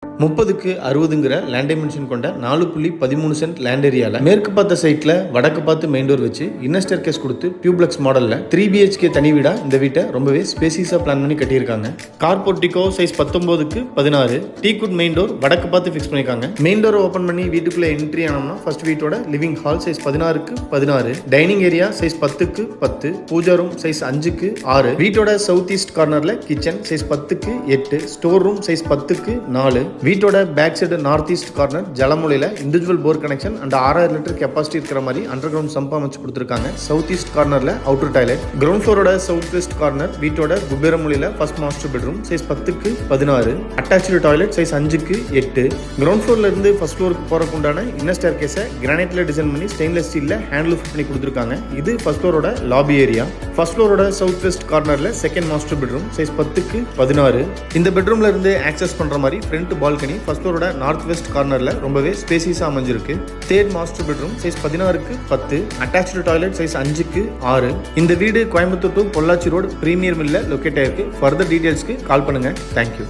30க்கு 60ங்கிற land dimension கொண்ட 4.13 cent land ஏரியால மேற்கு பார்த்த சைட்ல வடக்கு பார்த்து மெயின் டோர் வச்சு இன்னர் ஸ்டேர்கேஸ் கொடுத்து டியூப்ளெக்ஸ் மாடல்ல 3 BHK தனி வீடா இந்த வீட்டை ரொம்பவே ஸ்பேசியஸா பிளான் பண்ணி கட்டியிருக்காங்க. கார் போர்ட்டிகோ சைஸ் 19க்கு 16, டீக்குட் மெயின் டோர் வடக்கு பார்த்து ஃபிக்ஸ் பண்ணிருக்காங்க. மெயின் டோரை ஓபன் பண்ணி வீட்டுக்குள்ள என்ட்ரி ஆனோம்னா ஃபர்ஸ்ட் வீட்டோட லிவிங் ஹால் சைஸ் 16க்கு 16, டைனிங் ஏரியா சைஸ் 10க்கு 10, பூஜா ரூம் சைஸ் 5க்கு 6, வீட்டோட சவுத் ஈஸ்ட் கார்னர்ல கிச்சன் சைஸ் 10க்கு 8, ஸ்டோர் ரூம் சைஸ் 10க்கு 4, வீட்டோட back side north east corner ஜலமூலையில individual bore connection and 6000 litre capacity இருக்கிற மாதிரி அண்டர் கிரவுண்ட் சம்ப் அமைச்சு கொடுத்துருக்காங்க. சவுத் ஈஸ்ட் கார்னர்ல அவுட்டர் டாய்லெட். கிரவுண்ட் ஃப்ளோரோட சவுத் வெஸ்ட் கார்னர் வீட்டோட குபேரமூலையில ஃபர்ஸ்ட் மாஸ்டர் பெட்ரூம் சைஸ் 10க்கு 16, அட்டாச்சு டாய்லெட் சைஸ் 5க்கு 8. கிரவுண்ட் ஃப்ளோர்ல இருந்து ஃபர்ஸ்ட் ஃப்ளோருக்கு போறதுக்கு உண்டான இன்னர் ஸ்டேர்கேஸை கிரானைட்ல டிசைன் பண்ணி ஸ்டெயின்லெஸ் ஸ்டீல்ல ஹேண்டில் ஃபிட் பண்ணி கொடுத்துருக்காங்க. இது ஃபர்ஸ்ட் ஃப்ளோரோட லாபி ஏரியா. ஃபர்ஸ்ட் ஃப்ளோரோட சவுத் வெஸ்ட் கார்னர்ல செகண்ட் மாஸ்டர் பெட்ரூம் சைஸ் 10க்கு 16. இந்த பெட்ரூம்ல இருந்து ஆக்சஸ் பண்ற மாதிரி front balcony first ஃப்ளோரோட north west கார்னர்ல ரொம்பவே ஸ்பேசியஸா அமைஞ்சிருக்கு. தேர்ட் மாஸ்டர் பெட்ரூம் சைஸ் 16க்கு 10, அட்டாச்சு டாய்லெட் சைஸ் 5க்கு 6. இந்த வீடு Coimbatore to Pollachi road premier மில்ல லொக்கேட் ஆயிருக்கு. ஃபர்தர் டீடைல்ஸ்க்கு கால் பண்ணுங்க. தேங்க்யூ.